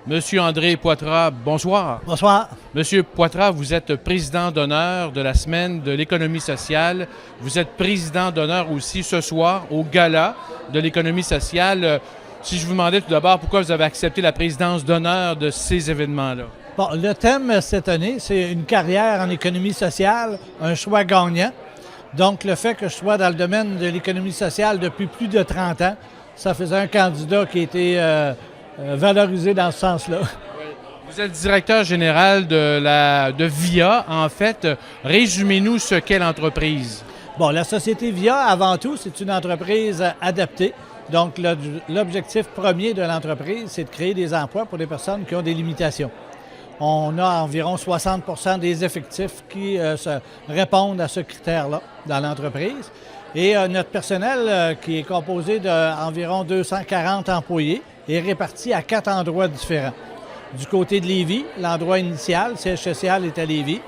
Monsieur André Poitras, bonsoir. Bonsoir. Monsieur Poitras, vous êtes président d'honneur de la Semaine de l'économie sociale. Vous êtes président d'honneur aussi ce soir au Gala de l'économie sociale. Si je vous demandais tout d'abord pourquoi vous avez accepté la présidence d'honneur de ces événements-là. Bon, le thème cette année, c'est une carrière en économie sociale, un choix gagnant. Donc, le fait que je sois dans le domaine de l'économie sociale depuis plus de 30 ans, ça faisait un candidat qui a été valorisé dans ce sens-là. Vous êtes directeur général de VIA. En fait, résumez-nous ce qu'est l'entreprise. Bon, la société VIA, avant tout, c'est une entreprise adaptée. Donc, l'objectif premier de l'entreprise, c'est de créer des emplois pour des personnes qui ont des limitations. On a environ 60 des effectifs qui répondent à ce critère-là dans l'entreprise. Et notre personnel, qui est composé d'environ 240 employés, est réparti à 4 endroits différents. Du côté de Lévis, l'endroit initial, siège social, est à Lévis.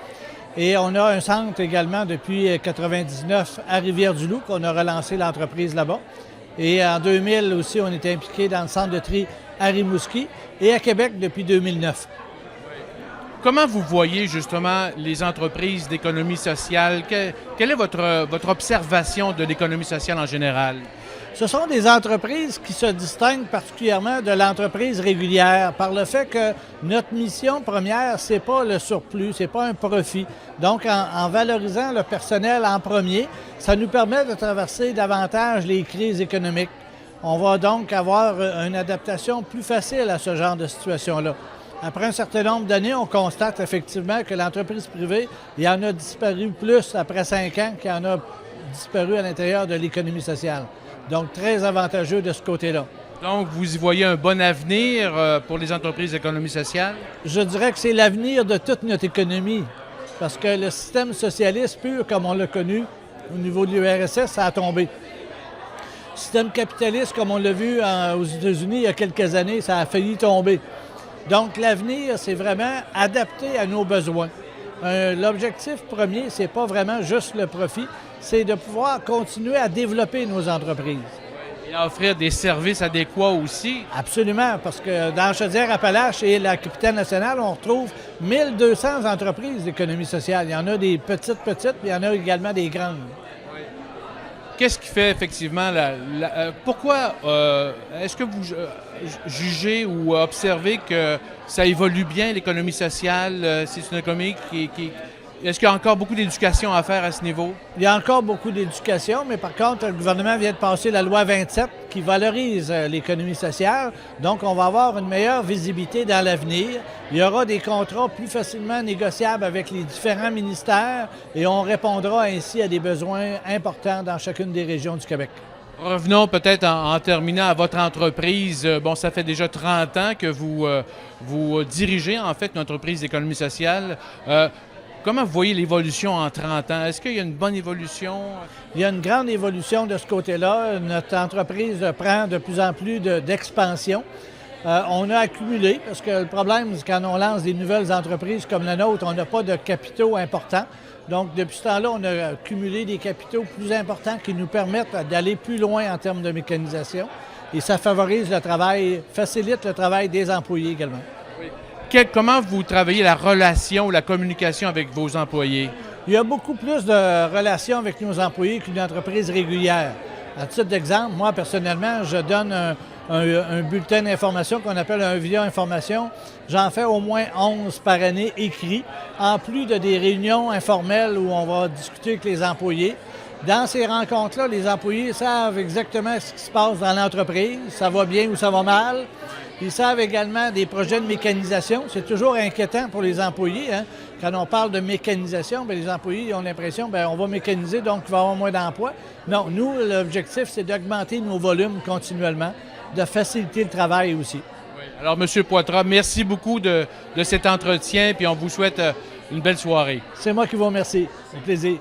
Et on a un centre également depuis 1999 à Rivière-du-Loup, qu'on a relancé l'entreprise là-bas. Et en 2000 aussi, on était impliqué dans le centre de tri à Rimouski et à Québec depuis 2009. Comment vous voyez justement les entreprises d'économie sociale? Quelle est votre observation de l'économie sociale en général? Ce sont des entreprises qui se distinguent particulièrement de l'entreprise régulière par le fait que notre mission première, c'est pas le surplus, c'est pas un profit. Donc, en valorisant le personnel en premier, ça nous permet de traverser davantage les crises économiques. On va donc avoir une adaptation plus facile à ce genre de situation-là. Après un certain nombre d'années, on constate effectivement que l'entreprise privée, il y en a disparu plus après 5 ans qu'il y en a disparu à l'intérieur de l'économie sociale. Donc, très avantageux de ce côté-là. Donc, vous y voyez un bon avenir pour les entreprises d'économie sociale? Je dirais que c'est l'avenir de toute notre économie. Parce que le système socialiste pur, comme on l'a connu au niveau de l'URSS, ça a tombé. Le système capitaliste, comme on l'a vu aux États-Unis il y a quelques années, ça a failli tomber. Donc, l'avenir, c'est vraiment adapté à nos besoins. L'objectif premier, c'est pas vraiment juste le profit, c'est de pouvoir continuer à développer nos entreprises. Et à offrir des services adéquats aussi. Absolument, parce que dans Chaudière-Appalaches et la capitale nationale, on retrouve 1200 entreprises d'économie sociale. Il y en a des petites, puis il y en a également des grandes. Qu'est-ce qui fait effectivement pourquoi est-ce que vous jugez ou observez que ça évolue bien, l'économie sociale? C'est une économie Est-ce qu'il y a encore beaucoup d'éducation à faire à ce niveau? Il y a encore beaucoup d'éducation, mais par contre, le gouvernement vient de passer la loi 27 qui valorise l'économie sociale. Donc, on va avoir une meilleure visibilité dans l'avenir. Il y aura des contrats plus facilement négociables avec les différents ministères et on répondra ainsi à des besoins importants dans chacune des régions du Québec. Revenons peut-être en terminant à votre entreprise. Bon, ça fait déjà 30 ans que vous dirigez en fait une entreprise d'économie sociale. Comment vous voyez l'évolution en 30 ans? Est-ce qu'il y a une bonne évolution? Il y a une grande évolution de ce côté-là. Notre entreprise prend de plus en plus d'expansion. On a accumulé, parce que le problème, c'est quand on lance des nouvelles entreprises comme la nôtre, on n'a pas de capitaux importants. Donc, depuis ce temps-là, on a accumulé des capitaux plus importants qui nous permettent d'aller plus loin en termes de mécanisation. Et ça favorise le travail, facilite le travail des employés également. Comment vous travaillez la relation ou la communication avec vos employés? Il y a beaucoup plus de relations avec nos employés qu'une entreprise régulière. À titre d'exemple, moi, personnellement, je donne un bulletin d'information qu'on appelle un VIA Information. J'en fais au moins 11 par année écrits, en plus de des réunions informelles où on va discuter avec les employés. Dans ces rencontres-là, les employés savent exactement ce qui se passe dans l'entreprise, ça va bien ou ça va mal. Ils savent également des projets de mécanisation. C'est toujours inquiétant pour les employés. Hein? Quand on parle de mécanisation, bien, les employés ont l'impression qu'on va mécaniser, donc il va y avoir moins d'emplois. Non, nous, l'objectif, c'est d'augmenter nos volumes continuellement, de faciliter le travail aussi. Oui. Alors, M. Poitras, merci beaucoup de cet entretien, puis on vous souhaite une belle soirée. C'est moi qui vous remercie. C'est un plaisir.